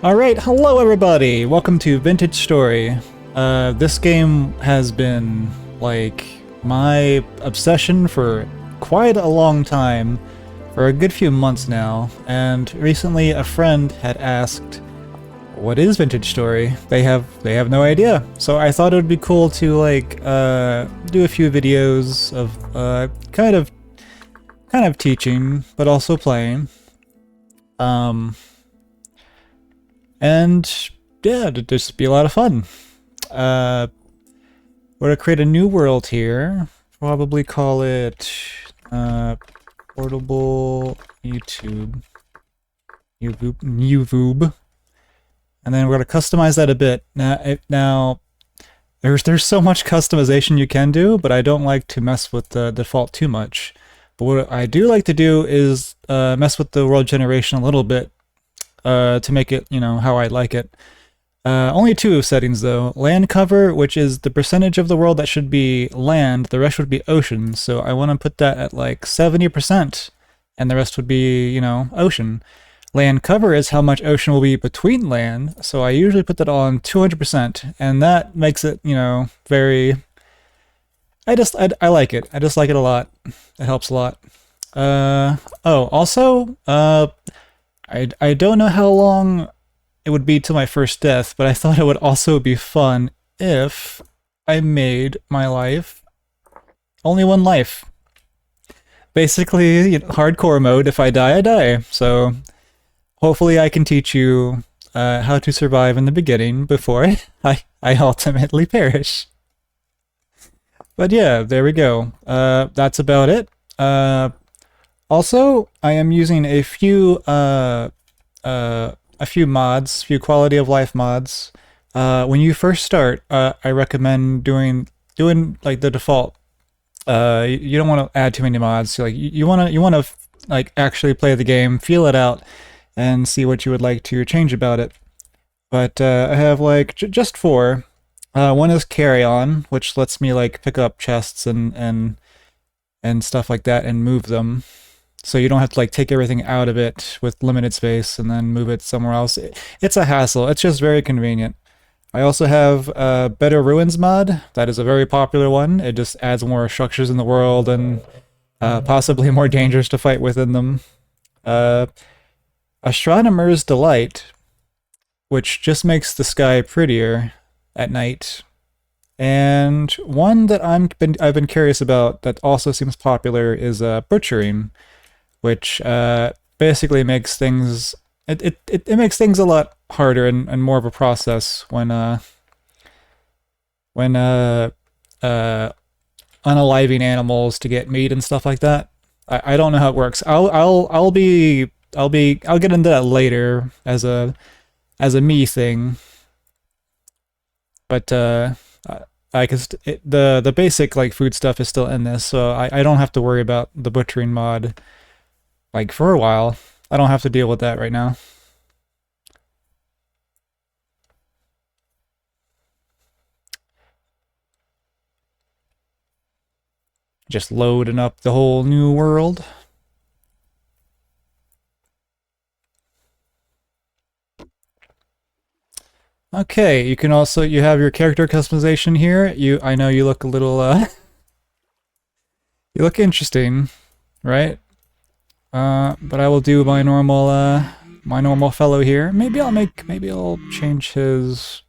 Alright, hello everybody! Welcome to Vintage Story. This game has been, like, my obsession for quite a long time, for a good few months now, and recently a friend had asked, what is Vintage Story? They have no idea. So I thought it would be cool to, like, do a few videos of, kind of teaching, but also playing. And yeah, it'd just be a lot of fun. We're gonna create a new world here. Probably call it portable YouTube. YouTube. And then we're gonna customize that a bit. Now there's so much customization you can do, but I don't like to mess with the default too much. But what I do like to do is mess with the world generation a little bit. To make it, you know, how I like it. Only two settings though. Land cover, which is the percentage of the world that should be land, the rest would be ocean. So I want to put that at like 70%, and the rest would be, you know, ocean. Land cover is how much ocean will be between land, so I usually put that on 200%, and that makes it, you know, very... I like it. I just like it a lot. It helps a lot. Also, I don't know how long it would be to my first death, but I thought it would also be fun if I made my life only one life. Basically, you know, hardcore mode, if I die, I die. So hopefully I can teach you how to survive in the beginning before I ultimately perish. But yeah, there we go. That's about it. Also, I am using a few mods, few quality of life mods. When you first start, I recommend doing like the default. You don't want to add too many mods. So, like you want to like actually play the game, feel it out, and see what you would like to change about it. But I have like just four. One is carry on, which lets me like pick up chests and stuff like that and move them. So you don't have to like take everything out of it with limited space and then move it somewhere else. It's a hassle. It's just very convenient. I also have Better Ruins mod. That is a very popular one. It just adds more structures in the world and possibly more dangers to fight within them. Astronomers Delight, which just makes the sky prettier at night. And one that I've been curious about that also seems popular is Buchering, which basically makes things it makes things a lot harder and more of a process when unaliving animals to get meat and stuff like that. I don't know how it works. I'll get into that later as a me thing. But I guess the basic like food stuff is still in this, so I don't have to worry about the butchering mod. Like, for a while. I don't have to deal with that right now. Just loading up the whole new world. Okay, you can also, you have your character customization here. I know you look a little, you look interesting, right? But I will do my normal fellow here. Maybe I'll change his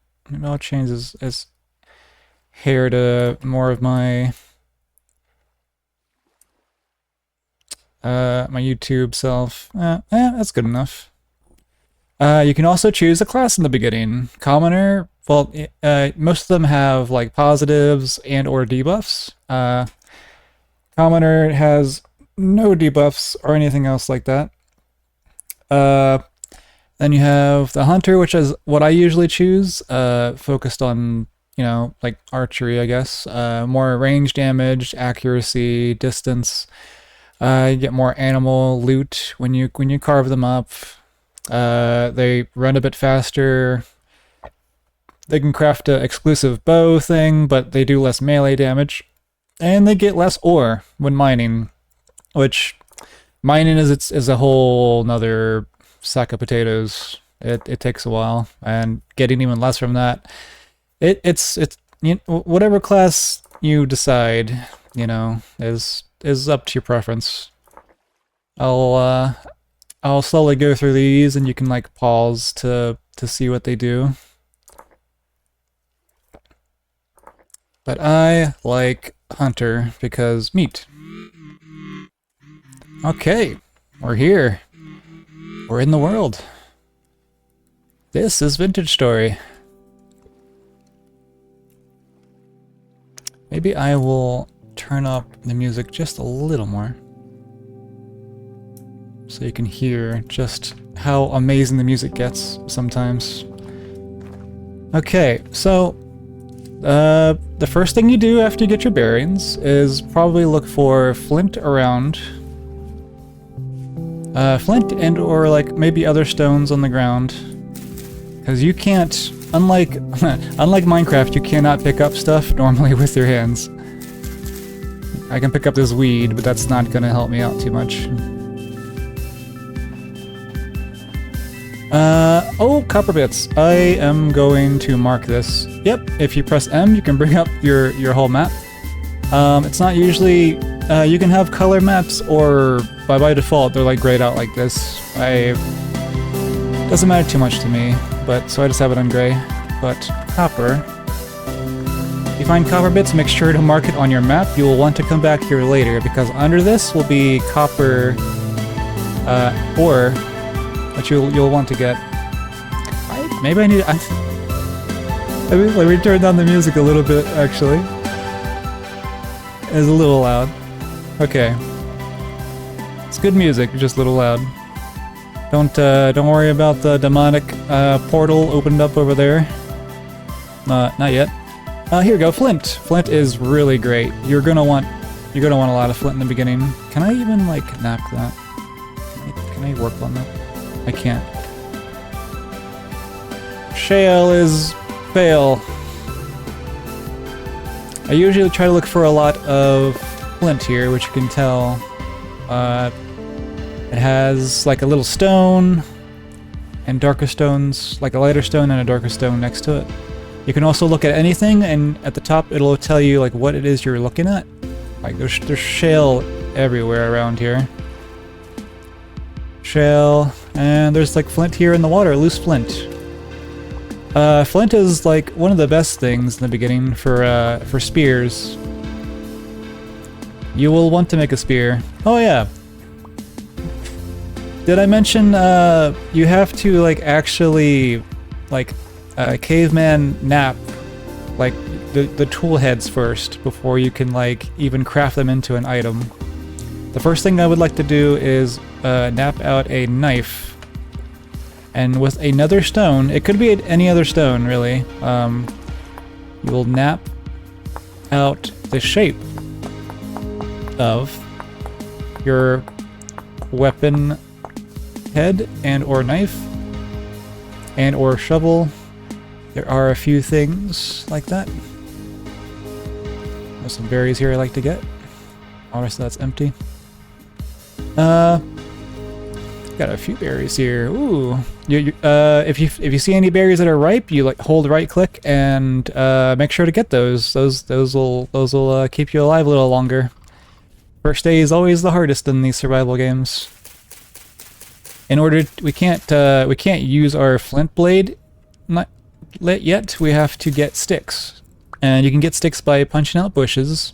hair to more of my my YouTube self. That's good enough. You can also choose a class in the beginning. Commoner, well, most of them have like positives and or debuffs. Commoner has no debuffs or anything else like that. Then you have the Hunter, which is what I usually choose, focused on, you know, like archery, I guess. More range damage, accuracy, distance. You get more animal loot when you carve them up. They run a bit faster. They can craft an exclusive bow thing, but they do less melee damage. And they get less ore when mining, which mining is a whole nother sack of potatoes. It takes a while, and getting even less from that. It's you know, whatever class you decide, you know, is up to your preference. I'll slowly go through these, and you can like pause to see what they do. But I like Hunter because meat. Okay, we're here. We're in the world. This is Vintage Story. Maybe I will turn up the music just a little more, so you can hear just how amazing the music gets sometimes. Okay, so the first thing you do after you get your bearings is probably look for flint around. Flint and or like maybe other stones on the ground. Because you can't, unlike Minecraft, you cannot pick up stuff normally with your hands. I can pick up this weed, but that's not gonna help me out too much. Oh, copper bits. I am going to mark this. Yep, if you press M, you can bring up your whole map. It's not usually, you can have color maps, or by default, they're like grayed out like this. Doesn't matter too much to me, but so I just have it on gray. But copper. If you find copper bits, make sure to mark it on your map. You will want to come back here later, because under this will be copper ore, which you'll want to get. Maybe I need. Let me turn down the music a little bit. Actually, it's a little loud. Okay, it's good music, just a little loud. Don't worry about the demonic portal opened up over there. Not yet. Here we go, flint. Flint is really great. You're gonna want a lot of flint in the beginning. Can I even like nap that? Can I work on that? I can't. Shale is fail. I usually try to look for a lot of flint here, which you can tell. It has like a little stone and darker stones, like a lighter stone and a darker stone next to it. You can also look at anything, and at the top it'll tell you like what it is you're looking at. Like there's shale everywhere around here. Shale, and there's like flint here in the water, loose flint. Flint is like one of the best things in the beginning for spears. You will want to make a spear. Oh yeah. Did I mention you have to like actually like caveman nap like the tool heads first before you can like even craft them into an item. The first thing I would like to do is nap out a knife. And with another stone, it could be any other stone really, you will nap out the shape of your weapon head and or knife and or shovel. There are a few things like that. There's some berries here I like to get. Obviously that's empty. Got a few berries here. Ooh, if you see any berries that are ripe, you like hold right click and make sure to get those. Those will keep you alive a little longer. First day is always the hardest in these survival games. We can't use our flint blade yet. We have to get sticks, and you can get sticks by punching out bushes.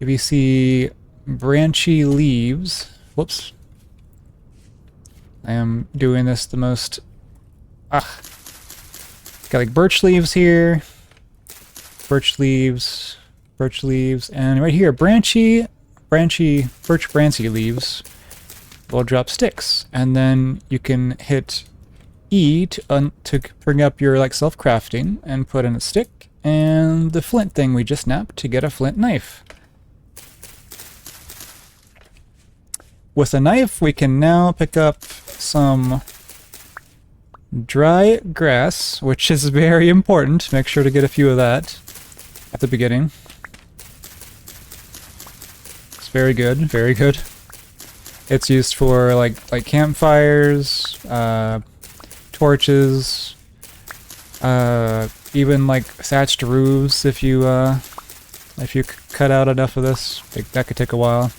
If you see branchy leaves, whoops. I am doing this the most... Got like birch leaves here. Birch leaves, and right here, branchy birch branchy leaves will drop sticks. And then you can hit E to bring up your like self-crafting and put in a stick and the flint thing we just napped to get a flint knife. With a knife, we can now pick up some dry grass, which is very important. Make sure to get a few of that at the beginning. It's very good, very good. It's used for like campfires, to torches, even like thatched roofs if you cut out enough of this. That could take a while.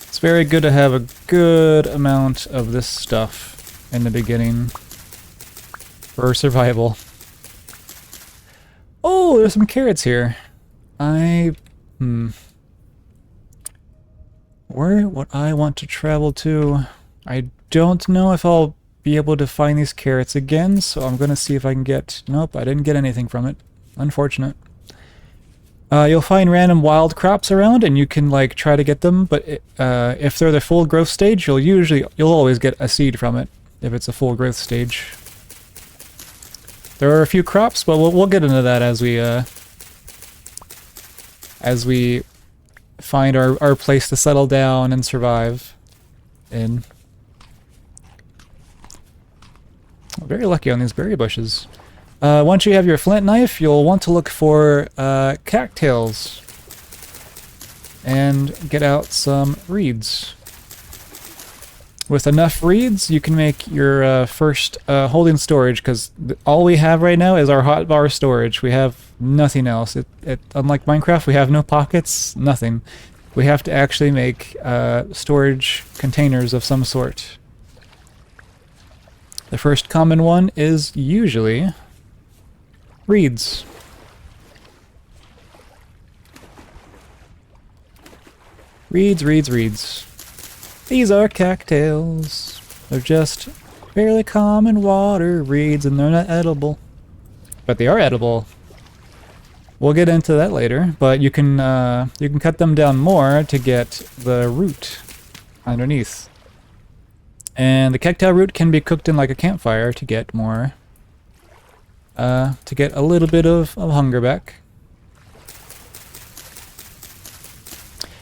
It's very good to have a good amount of this stuff in the beginning for survival. Oh, there's some carrots here. Where would I want to travel to? I don't know if I'll be able to find these carrots again, so I'm gonna see if I can get... Nope, I didn't get anything from it. Unfortunate. You'll find random wild crops around, and you can like try to get them, but if they're the full growth stage, you'll always get a seed from it if it's a full growth stage. There are a few crops, but we'll get into that as we find our place to settle down and survive in. Very lucky on these berry bushes. Once you have your flint knife, you'll want to look for cattails and get out some reeds. With enough reeds, you can make your first holding storage, because all we have right now is our hotbar storage. We have nothing else. Unlike Minecraft, we have no pockets, nothing. We have to actually make storage containers of some sort. The first common one is usually reeds. Reeds, reeds, reeds. These are cattails. They're just fairly common water reeds, and they're not edible. But they are edible. We'll get into that later, but you can cut them down more to get the root underneath. And the cacti root can be cooked in like a campfire to get more, to get a little bit of hunger back.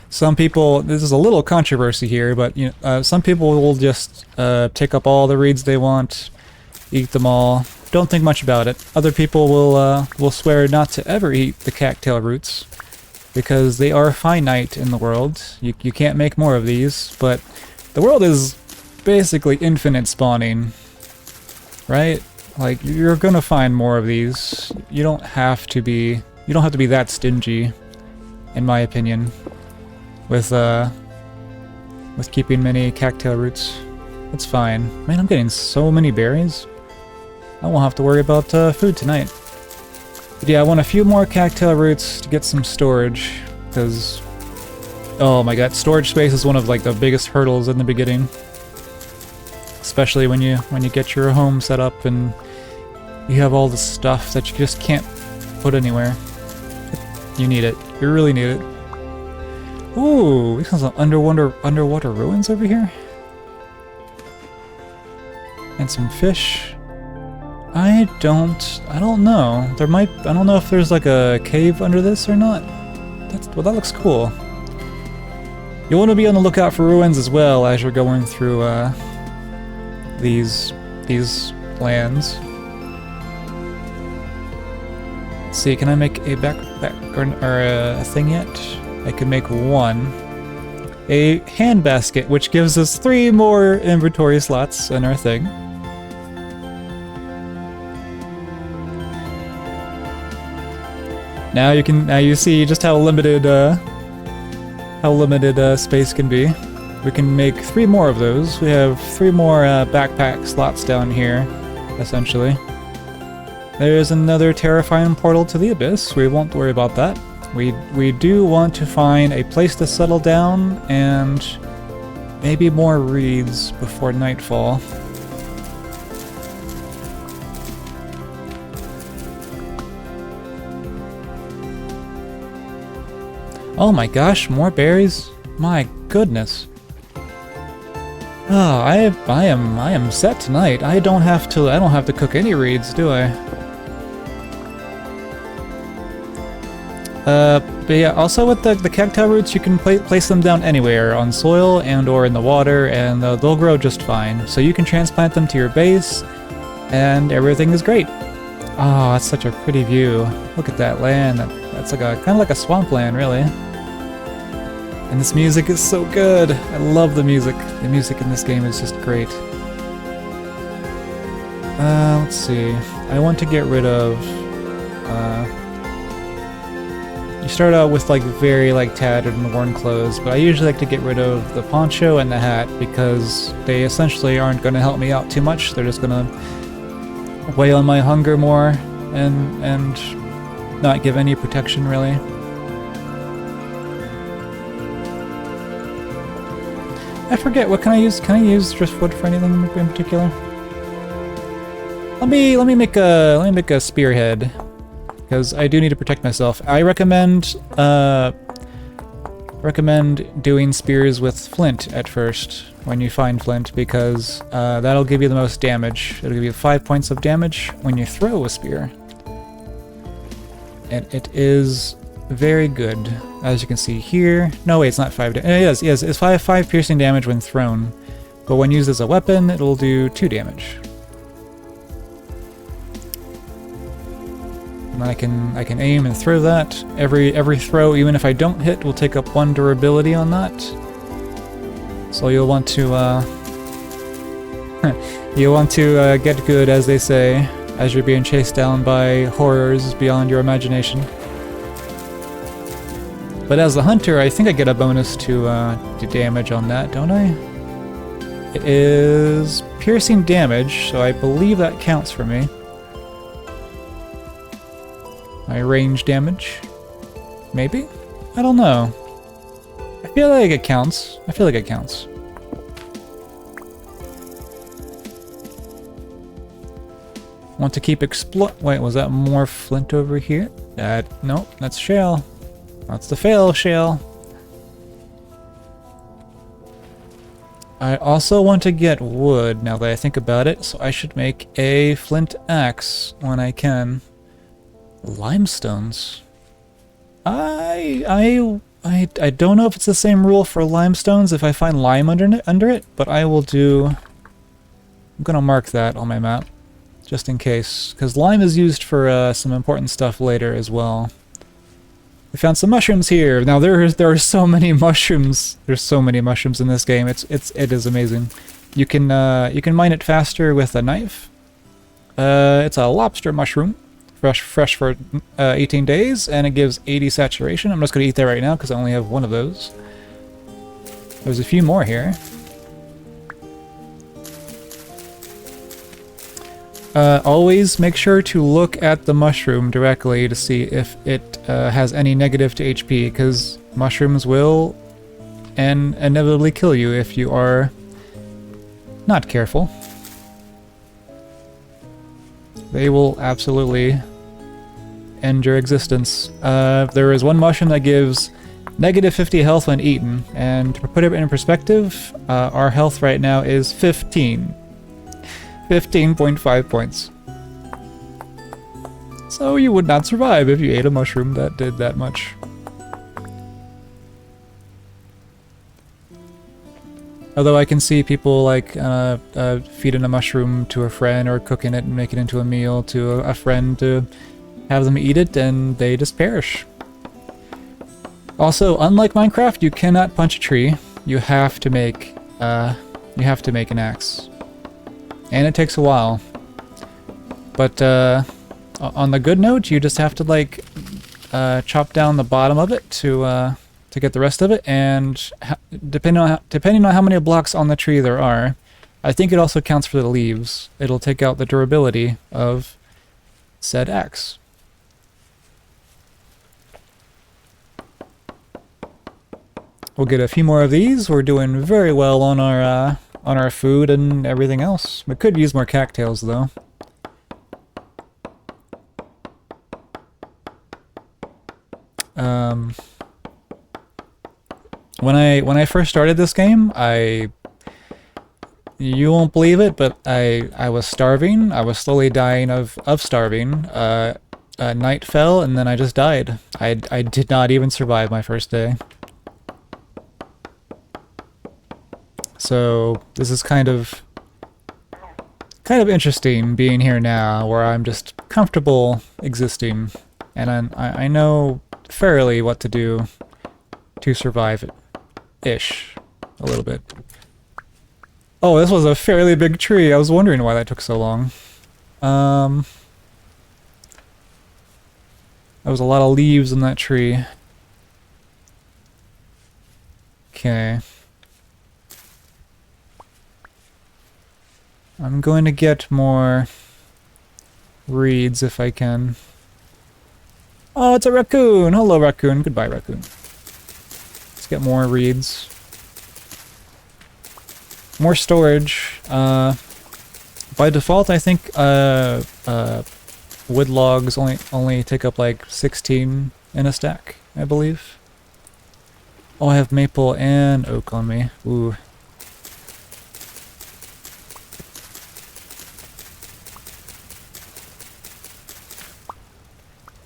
Some people, this is a little controversy here, but some people will just take up all the reeds they want, eat them all, don't think much about it. Other people will swear not to ever eat the cactail roots because they are finite in the world. You can't make more of these, but the world is basically infinite spawning, right? Like, you're gonna find more of these. You don't have to be that stingy, in my opinion, with keeping many cactail roots. It's fine. Man, I'm getting so many berries. I won't have to worry about food tonight. But yeah, I want a few more cactail roots to get some storage, because oh my god, storage space is one of like the biggest hurdles in the beginning. Especially when you get your home set up and you have all the stuff that you just can't put anywhere. You need it. You really need it. Ooh, we got some underwater ruins over here. And some fish. I don't know. I don't know if there's like a cave under this or not. Well, that looks cool. You want to be on the lookout for ruins as well as you're going through these lands. Let's see, can I make a backpack or a thing yet? I can make one. A hand basket, which gives us 3 more inventory slots in our thing. Now you see just how limited space can be. We can make 3 more of those. We have 3 more backpack slots down here, essentially. There's another terrifying portal to the abyss. We won't worry about that. We do want to find a place to settle down and maybe more reeds before nightfall. Oh my gosh, more berries? My goodness. Oh, I am set tonight. I don't have to cook any reeds, do I? But yeah, also with the cacti roots, you can place them down anywhere, on soil and or in the water, and they'll grow just fine. So you can transplant them to your base, and everything is great. Oh, that's such a pretty view. Look at that land. That's like kind of like a swampland, really. And this music is so good. I love the music. The music in this game is just great. Let's see. I want to get rid of... you start out with like very like tattered and worn clothes, but I usually like to get rid of the poncho and the hat because they essentially aren't going to help me out too much. They're just going to weigh on my hunger more and not give any protection really. I forget, what can I use? Can I use driftwood for anything in particular? Let me make a spearhead, because I do need to protect myself. I recommend doing spears with flint at first when you find flint, because that'll give you the most damage. It'll give you 5 points of damage when you throw a spear. And it is very good, as you can see here. No, wait, it's not 5. Yes, it's 5 piercing damage when thrown, but when used as a weapon, it'll do 2 damage. And I can aim and throw that. Every throw, even if I don't hit, will take up 1 durability on that. So you'll want to get good, as they say, as you're being chased down by horrors beyond your imagination. But as the hunter, I think I get a bonus to damage on that, don't I? It is piercing damage, so I believe that counts for me. My range damage? Maybe? I don't know. I feel like it counts. Want to keep wait, was that more flint over here? Nope, that's shale. That's the fail shale. I also want to get wood now that I think about it, so I should make a flint axe when I can. Limestones. I don't know if it's the same rule for limestones if I find lime under it, but I will do... I'm gonna mark that on my map, just in case, because lime is used for some important stuff later as well. We found some mushrooms here. Now there are so many mushrooms. There's so many mushrooms in this game. It is amazing. You can mine it faster with a knife. It's a lobster mushroom, fresh for 18 days, and it gives 80 saturation. I'm just gonna eat that right now because I only have 1 of those. There's a few more here. Always make sure to look at the mushroom directly to see if it has any negative to HP, because mushrooms will inevitably kill you if you are not careful. They will absolutely end your existence. There is one mushroom that gives negative 50 health when eaten, and to put it in perspective, our health right now is 15. 15.5 points. So you would not survive if you ate a mushroom that did that much. Although I can see people like feeding a mushroom to a friend or cooking it and make it into a meal to a friend to have them eat it, and they just perish. Also, unlike Minecraft, you cannot punch a tree. You have to make an axe. And it takes a while. But on the good note, you just have to like chop down the bottom of it to get the rest of it, and depending on how many blocks on the tree there are, I think it also counts for the leaves. It'll take out the durability of said axe. We'll get a few more of these. We're doing very well on our food and everything else. We could use more cattails though. When I first started this game, you won't believe it, but I was starving. I was slowly dying of starving. Night fell and then I just died. I did not even survive my first day. So this is kind of interesting being here now, where I'm just comfortable existing, and I know fairly what to do to survive ish a little bit. Oh, this was a fairly big tree. I was wondering why that took so long. There was a lot of leaves in that tree. Okay. I'm going to get more reeds if I can. Oh, it's a raccoon! Hello, raccoon. Goodbye, raccoon. Let's get more reeds. More storage. By default, I think wood logs only take up like 16 in a stack, I believe. Oh, I have maple and oak on me. Ooh.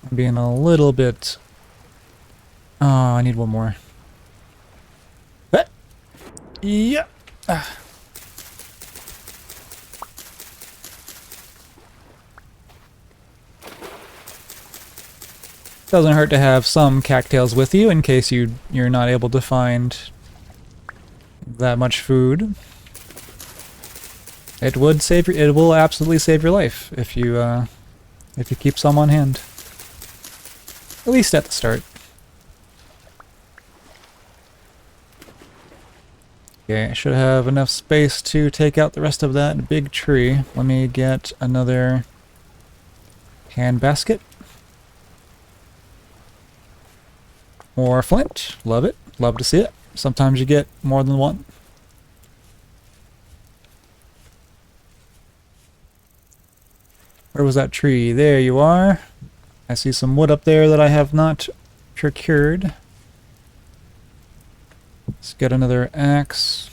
I'm being a little bit... Oh, I need one more. Ah. Yeah. Ah. Doesn't hurt to have some cattails with you in case you're not able to find that much food. It will absolutely save your life if you keep some on hand. At least at the start. Okay, I should have enough space to take out the rest of that big tree. Let me get another hand basket. More flint. Love it. Love to see it. Sometimes you get more than one. Where was that tree? There you are. I see some wood up there that I have not procured. Let's get another axe.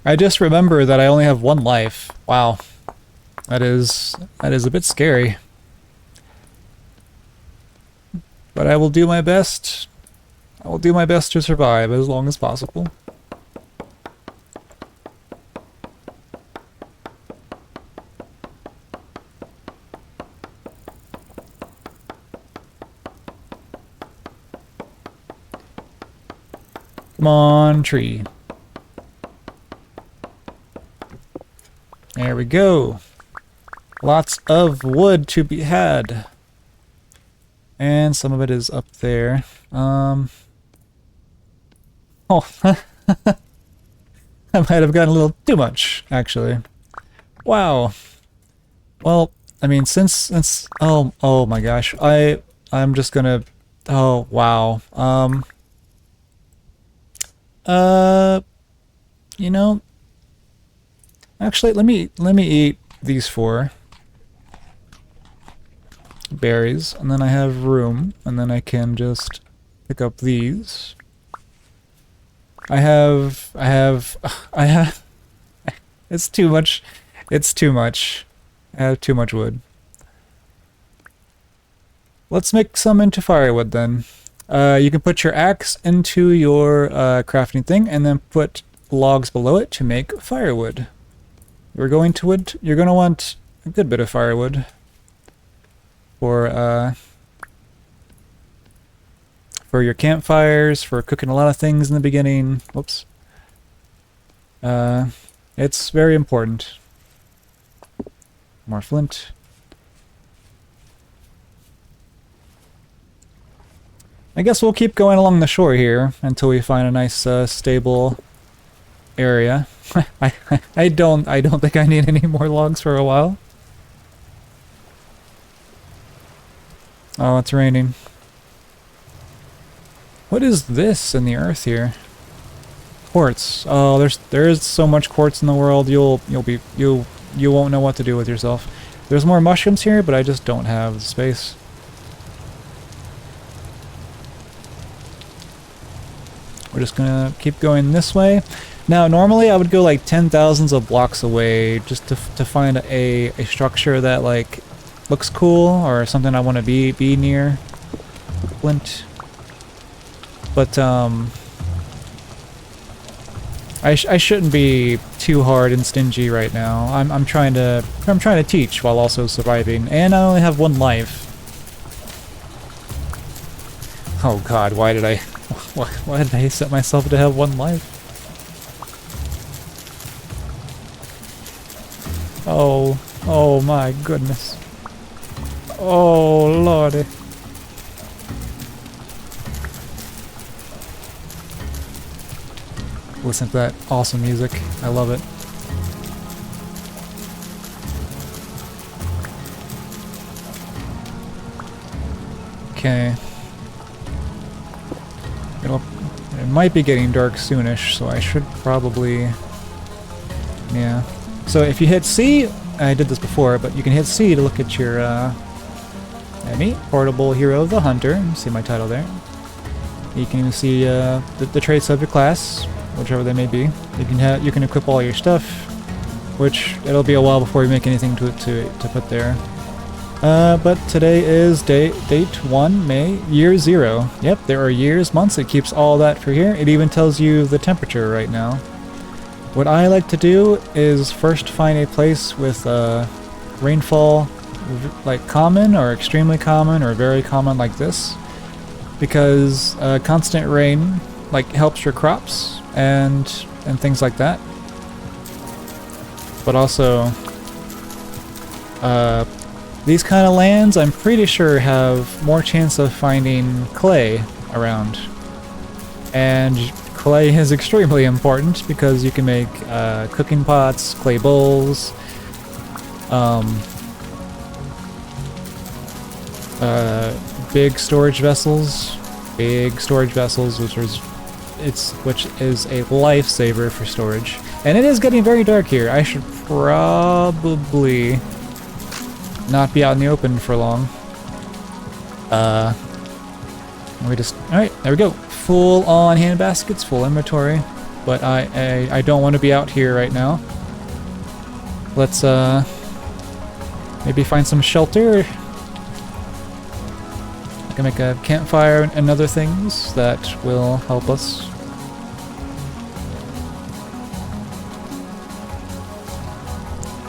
I just remember that I only have one life. Wow. That is a bit scary. But I will do my best. I will do my best to survive as long as possible. Come on, tree. There we go. Lots of wood to be had. And some of it is up there. Oh. I might have gotten a little too much, actually. Wow. Well, I mean, since oh my gosh. I'm just gonna oh wow. You know, actually let me eat these 4 berries, and then I have room, and then I can just pick up these. I have it's too much. It's too much. I have too much wood. Let's make some into firewood then. You can put your axe into your crafting thing, and then put logs below it to make firewood. You're going to want a good bit of firewood for your campfires, for cooking a lot of things in the beginning. Whoops. It's very important. More flint. I guess we'll keep going along the shore here until we find a nice stable area. I don't think I need any more logs for a while. Oh, it's raining. What is this in the earth here? Quartz. Oh, there's so much quartz in the world. You won't know what to do with yourself. There's more mushrooms here, but I just don't have the space. We're just gonna keep going this way. Now, normally I would go like 10,000s of blocks away just to find a structure that like looks cool or something I want to be near. Flint. But I shouldn't be too hard and stingy right now. I'm trying to teach while also surviving, and I only have one life. Oh God, why did I set myself to have one life? Oh, oh my goodness. Oh lordy. Listen to that awesome music. I love it. Okay. It might be getting dark soonish, so I should probably... Yeah. So if you hit C, I did this before, but you can hit C to look at your, me, Portable Hero the Hunter. See my title there. You can even see the traits of your class, whichever they may be. You can equip all your stuff, which it'll be a while before you make anything to put there. But today is date 1, May, year 0. Yep, there are years, months, it keeps all that for here. It even tells you the temperature right now. What I like to do is first find a place with rainfall like common or extremely common or very common like this, because constant rain like helps your crops and things like that. But also these kind of lands, I'm pretty sure, have more chance of finding clay around. And clay is extremely important because you can make cooking pots, clay bowls, big storage vessels, which is a lifesaver for storage. And it is getting very dark here. I should probably not be out in the open for long. Alright, there we go. Full on hand baskets, full inventory. But I don't want to be out here right now. Let's maybe find some shelter. I can make a campfire and other things that will help us.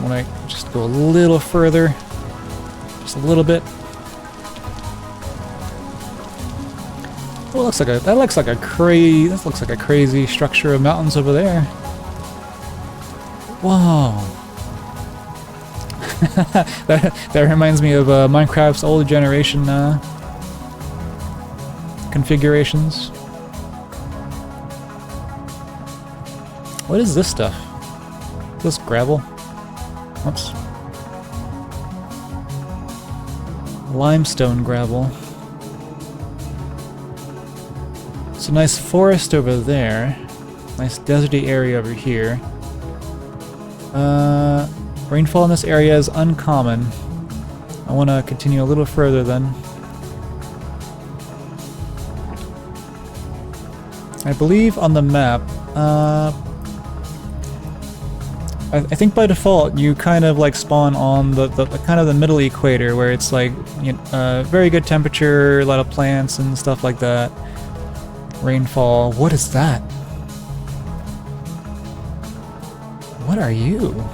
When I just go a little further. Just a little bit. Oh, that looks like a crazy structure of mountains over there. Whoa. that reminds me of Minecraft's old generation configurations. What is this stuff? Is this gravel? Oops. Limestone gravel. It's a nice forest over there. Nice deserty area over here. Rainfall in this area is uncommon. I want to continue a little further then. I believe on the map, I think by default you kind of like spawn on the kind of the middle equator where it's like, you know, very good temperature, a lot of plants and stuff like that. Rainfall. What is that? What are you?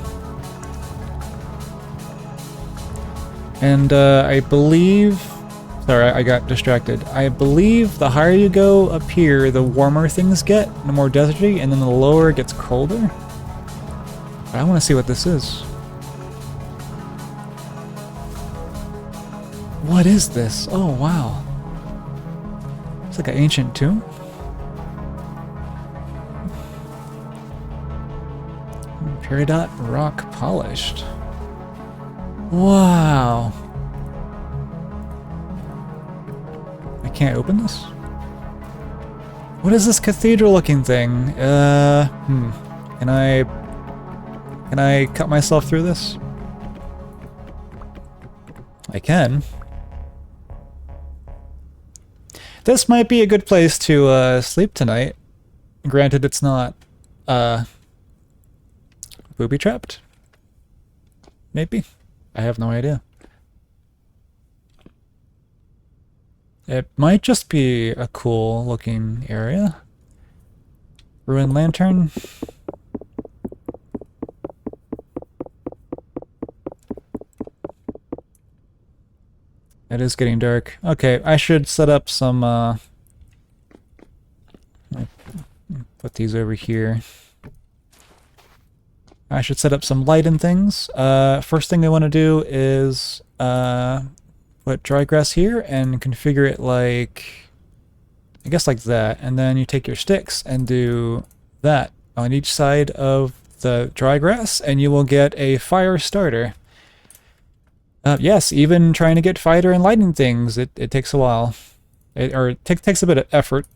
And I believe... Sorry, I got distracted. I believe the higher you go up here, the warmer things get, the more deserty, and then the lower it gets colder. But I want to see what this is. What is this? Oh, wow. It's like an ancient tomb. Peridot rock polished. Wow. I can't open this? What is this cathedral looking thing? Can I cut myself through this? I can. This might be a good place to sleep tonight. Granted, it's not booby-trapped. Maybe. I have no idea. It might just be a cool looking area. Ruined lantern. It is getting dark. Okay, I should set up some put these over here. I should set up some light and things. First thing I want to do is put dry grass here and configure it like, I guess like that. And then you take your sticks and do that on each side of the dry grass, and you will get a fire starter. Yes, even trying to get fire and lighting things, it takes a while. It takes a bit of effort.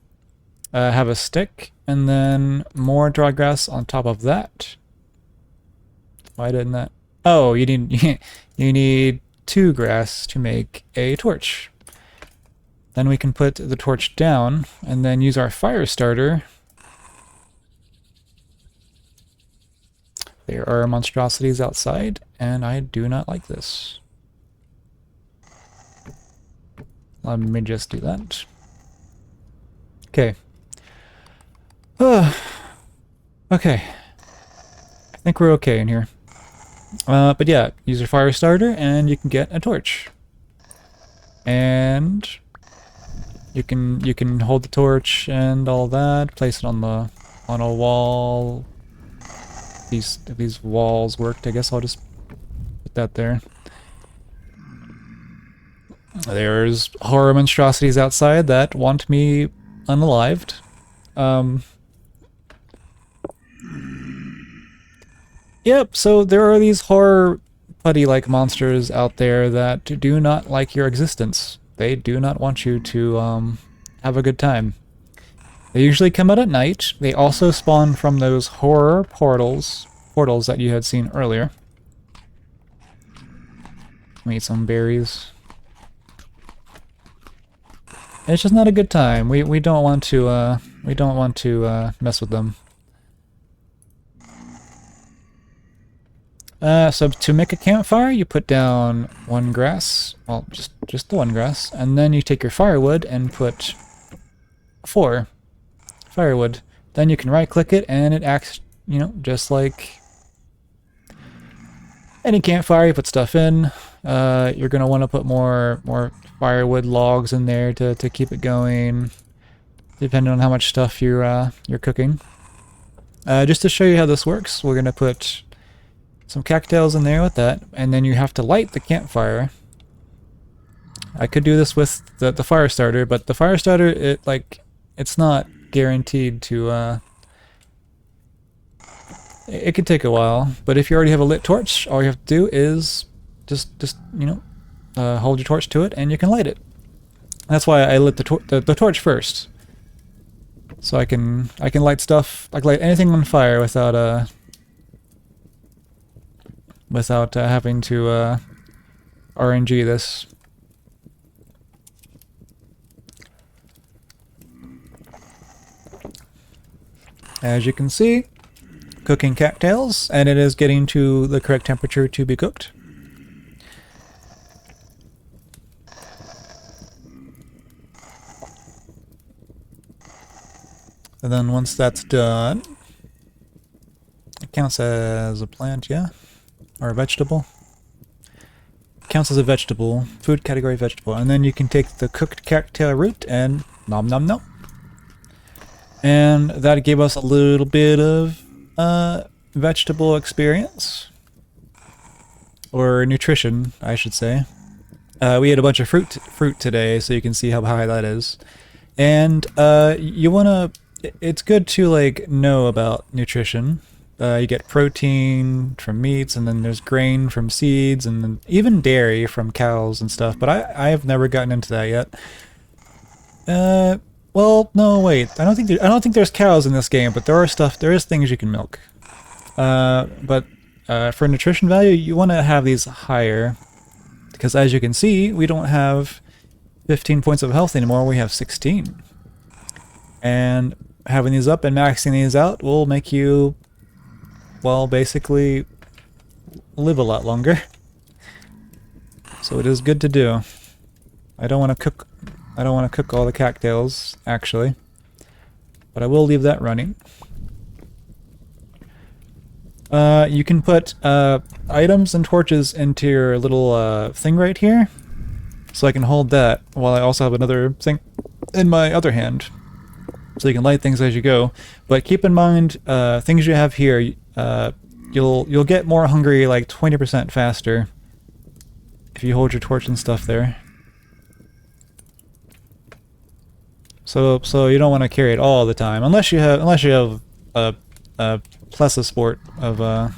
Have a stick, and then more dry grass on top of that. Why didn't that? Oh, you need you need 2 grass to make a torch. Then we can put the torch down, and then use our fire starter. There are monstrosities outside, and I do not like this. Let me just do that. Okay. Okay. I think we're okay in here. But yeah, use your fire starter and you can get a torch. And you can hold the torch and all that, place it on a wall. If these walls worked, I guess I'll just put that there. There's horror monstrosities outside that want me unalived. Yep, so there are these horror putty-like monsters out there that do not like your existence. They do not want you to have a good time. They usually come out at night. They also spawn from those horror portals that you had seen earlier. Let me eat some berries. It's just not a good time. We don't want to mess with them. So to make a campfire, you put down 1 grass, well, just the 1 grass, and then you take your firewood and put 4 firewood. Then you can right-click it, and it acts, you know, just like any campfire. You put stuff in. You're gonna want to put more firewood logs in there to keep it going, depending on how much stuff you're cooking. Just to show you how this works, we're gonna put some cattails in there with that, and then you have to light the campfire. I could do this with the fire starter, but the fire starter, it's not guaranteed to, it could take a while, but if you already have a lit torch, all you have to do is just you know, hold your torch to it and you can light it. That's why I lit the torch first. So I can light stuff, I can light anything on fire without having to RNG this. As you can see, cooking cattails, and it is getting to the correct temperature to be cooked. And then once that's done, it counts as a plant, yeah? Or a vegetable. Counts as a vegetable, food category vegetable. And then you can take the cooked cattail root and nom nom nom. And that gave us a little bit of vegetable experience. Or nutrition, I should say. We had a bunch of fruit today, so you can see how high that is. And you wanna, it's good to like know about nutrition. You get protein from meats, and then there's grain from seeds, and then even dairy from cows and stuff. But I have never gotten into that yet. Well, no, wait. I don't think there's cows in this game, but there is things you can milk. But for nutrition value, you want to have these higher, because as you can see, we don't have 15 points of health anymore. We have 16, and having these up and maxing these out will make you, well, basically live a lot longer. So it is good to do. I don't want to cook all the cattails, actually, but I will leave that running. You can put items and torches into your little thing right here, so I can hold that while I also have another thing in my other hand, so you can light things as you go. But keep in mind, things you have here, you'll get more hungry like 20% faster if you hold your torch and stuff there. So you don't want to carry it all the time unless you have a plethora of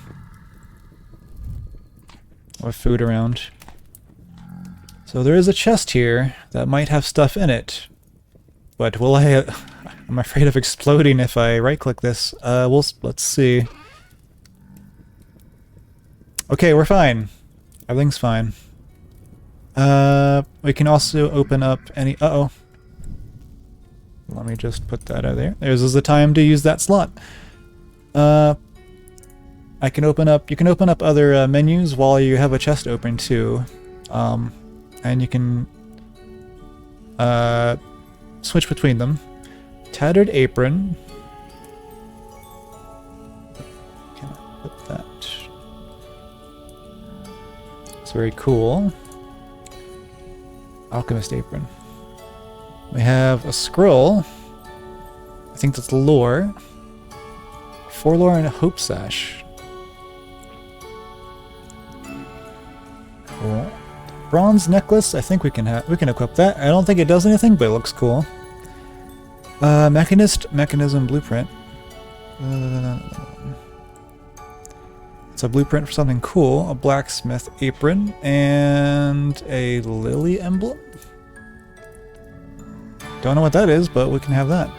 food around. So there is a chest here that might have stuff in it, but will I? I'm afraid of exploding if I right-click this. Let's see. Okay, we're fine. Everything's fine. We can also open up any. Uh-oh. Let me just put that out there. This is the time to use that slot. I can open up. You can open up other menus while you have a chest open too, and you can switch between them. Tattered apron. Can I put that? It's very cool. Alchemist apron. We have a scroll. I think that's lore. Forlorn hope sash. Cool. Bronze necklace. I think we can equip that. I don't think it does anything, but it looks cool. Mechanism blueprint. It's a blueprint for something cool. A blacksmith apron and a lily emblem. Don't know what that is, but we can have that.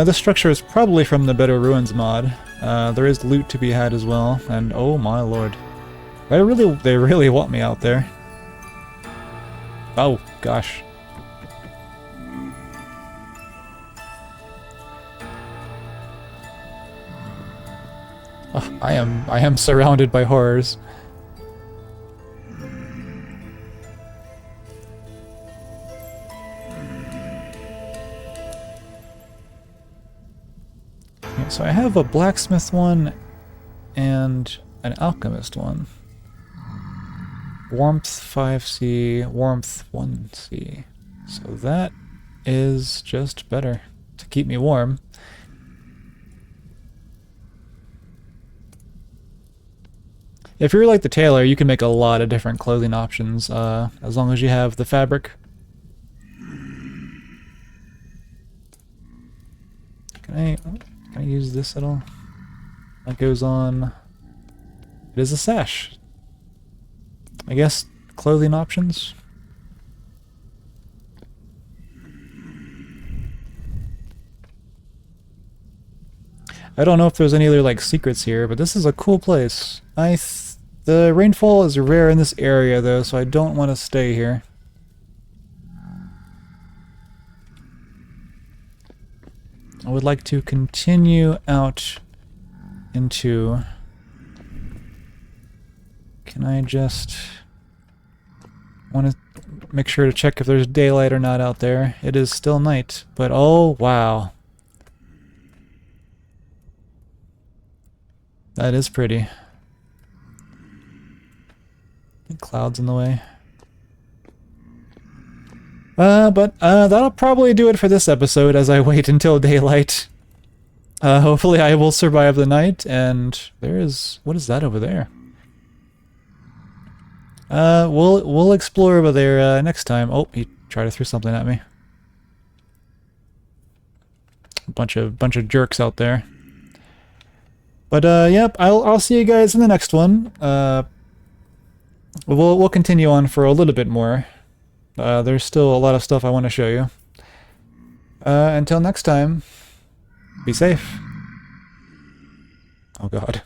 This structure is probably from the Better Ruins mod. There is loot to be had as well, and oh my lord. They really want me out there. Oh gosh. Oh, I am surrounded by horrors. Okay, so I have a blacksmith one and an alchemist one. Warmth 5C, warmth 1C. So that is just better to keep me warm. If you're like the tailor, you can make a lot of different clothing options as long as you have the fabric. Can I use this at all? That goes on. It is a sash. I guess clothing options. I don't know if there's any other like secrets here, but this is a cool place. The rainfall is rare in this area though, so I don't want to stay here. I would like to continue out into... Can I just... want to make sure to check if there's daylight or not out there. It is still night, but oh wow. That is pretty. Clouds in the way. But that'll probably do it for this episode as I wait until daylight. Hopefully I will survive the night, and there is... What is that over there? We'll explore over there next time. Oh, he tried to throw something at me. A bunch of jerks out there. But yep, I'll see you guys in the next one. We'll continue on for a little bit more. There's still a lot of stuff I want to show you. Until next time, be safe. Oh god.